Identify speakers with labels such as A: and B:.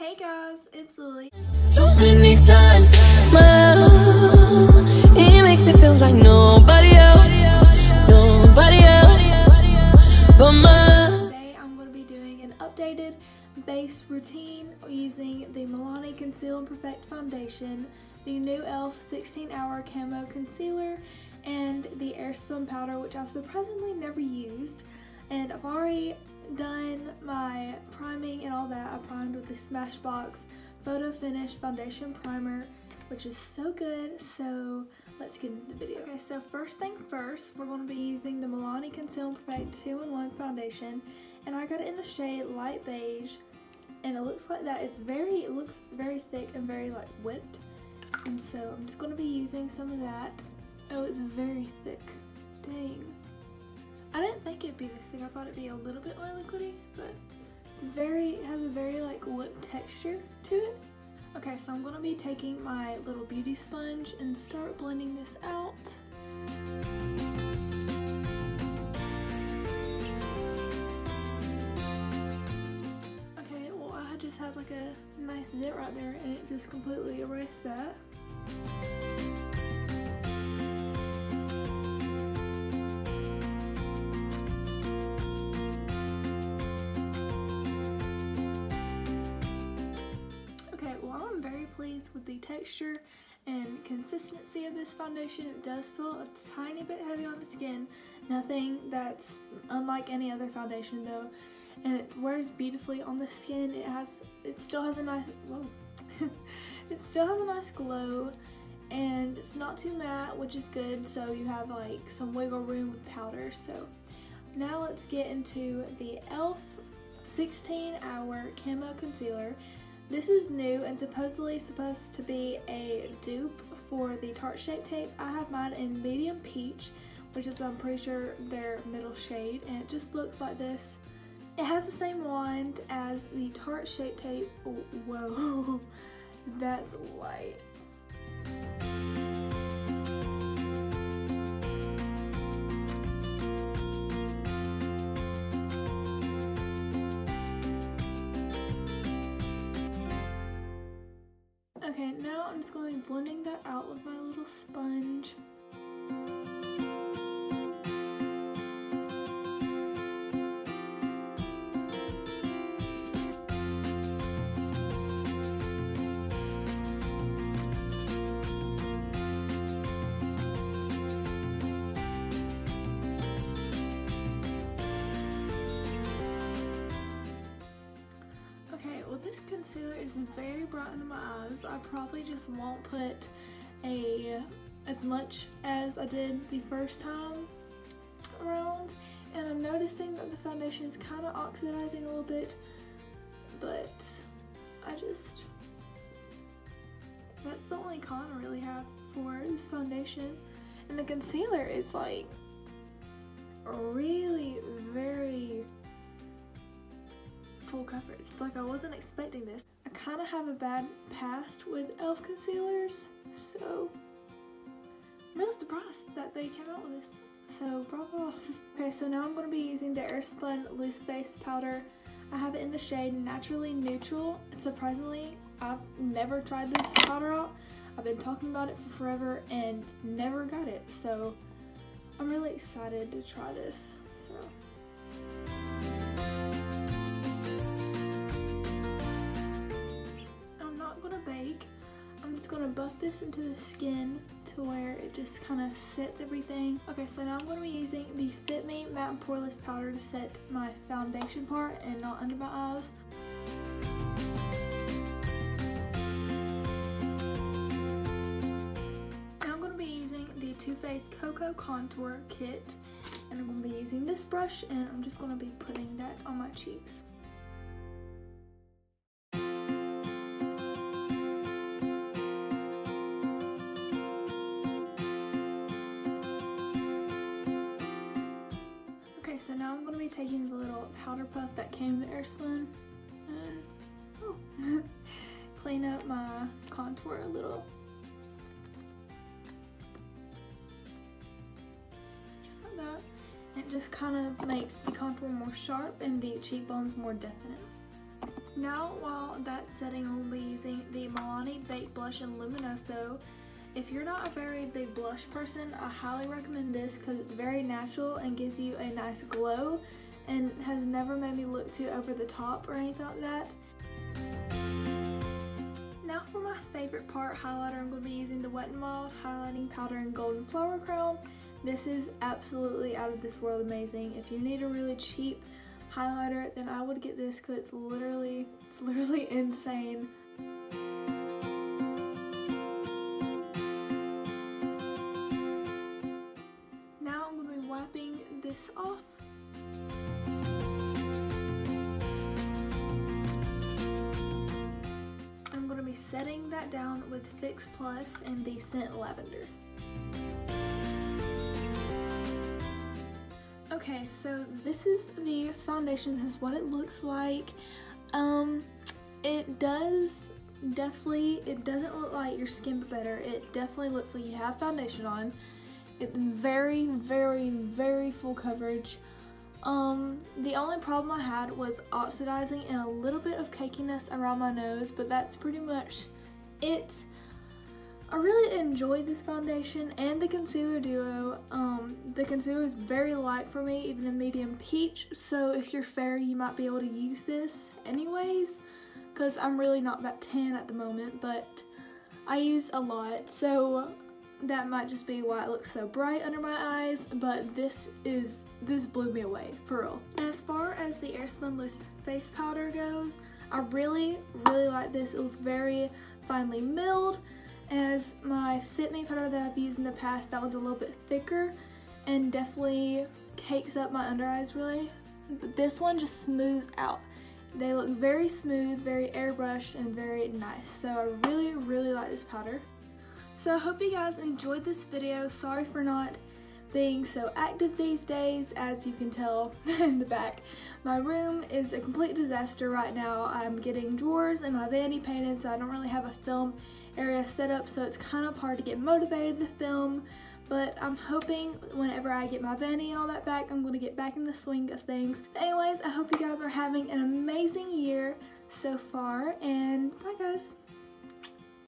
A: Hey guys, it's Lily.
B: So many times, my love, it makes it feel like nobody else but my.
A: Today I'm going to be doing an updated base routine using the Milani Conceal and Perfect Foundation, the new e.l.f. 16-Hour Camo Concealer, and the Airspun Powder, which I've surprisingly never used. And I've already done my priming and all that. I primed with the Smashbox Photo Finish Foundation Primer, which is so good. So let's get into the video. Okay, so first thing first, we're going to be using the Milani Conceal and Perfect 2-in-1 Foundation, and I got it in the shade Light Beige, and it looks like that. It looks very thick and very like whipped, and so I'm just going to be using some of that. Oh, it's very thick. Dang. I didn't think it'd be this thick. I thought it'd be a little bit more liquidy, but it has a very like whipped texture to it. Okay, so I'm gonna be taking my little beauty sponge and start blending this out. Okay, well I just had like a nice zit right there and it just completely erased that. Pleased with the texture and consistency of this foundation. It does feel a tiny bit heavy on the skin, nothing that's unlike any other foundation though, and it wears beautifully on the skin. It still has a nice it still has a nice glow, and it's not too matte, which is good, so you have like some wiggle room with powder. So now let's get into the e.l.f. 16-Hour Camo Concealer. This is new and supposedly supposed to be a dupe for the Tarte Shape Tape. I have mine in medium peach, which is I'm pretty sure their middle shade, and it just looks like this. It has the same wand as the Tarte Shape Tape. Oh, whoa, that's light. Okay, now I'm just going to be blending that out with my little sponge. This concealer is very bright under my eyes. I probably just won't put as much as I did the first time around, and I'm noticing that the foundation is kind of oxidizing a little bit, but that's the only con I really have for this foundation. And the concealer is like really very full coverage. It's like I wasn't expecting this. I kind of have a bad past with e.l.f. concealers, so I'm really surprised that they came out with this. So bravo. Okay, so now I'm going to be using the Airspun Loose Base Powder. I have it in the shade Naturally Neutral. Surprisingly, I've never tried this powder out. I've been talking about it for forever and never got it, so I'm really excited to try this. So bake. I'm just going to buff this into the skin to where it just kind of sets everything. Okay, so now I'm going to be using the Fit Me Matte and Poreless Powder to set my foundation part and not under my eyes. Now I'm going to be using the Too Faced Cocoa Contour Kit, and I'm going to be using this brush, and I'm just going to be putting that on my cheeks. So now I'm going to be taking the little powder puff that came in the Airspun and clean up my contour a little. Just like that. And it just kind of makes the contour more sharp and the cheekbones more definite. Now while that's setting, I will be using the Milani Baked Blush in Luminoso. If you're not a very big blush person, I highly recommend this because it's very natural and gives you a nice glow and has never made me look too over the top or anything like that. Now for my favorite part, highlighter, I'm going to be using the Wet n Wild Highlighting Powder in Golden Flower Crown. This is absolutely out of this world amazing. If you need a really cheap highlighter, then I would get this because it's literally insane. Now I'm going to be wiping this off. I'm going to be setting that down with Fix Plus and the scent Lavender. Okay, so this is the foundation. This is what it looks like. It doesn't look like your skin but better. It definitely looks like you have foundation on. It's very, very, very full coverage. The only problem I had was oxidizing and a little bit of cakiness around my nose, but that's pretty much it. I really enjoyed this foundation and the concealer duo. The concealer is very light for me, even in medium peach, so if you're fair, you might be able to use this anyways, because I'm really not that tan at the moment, but I use a lot, so that might just be why it looks so bright under my eyes, but this blew me away, for real. As far as the Airspun Loose Face Powder goes, I really, really like this. It was very finely milled. As my Fit Me powder that I've used in the past, that was a little bit thicker and definitely cakes up my under eyes really. But this one just smooths out. They look very smooth, very airbrushed, and very nice. So I really, really like this powder. So I hope you guys enjoyed this video. Sorry for not being so active these days. As you can tell in the back, my room is a complete disaster right now. I'm getting drawers and my vanity painted, so I don't really have a film area set up, so it's kind of hard to get motivated to film, but I'm hoping whenever I get my vanity and all that back, I'm going to get back in the swing of things. But anyways, I hope you guys are having an amazing year so far, and bye guys.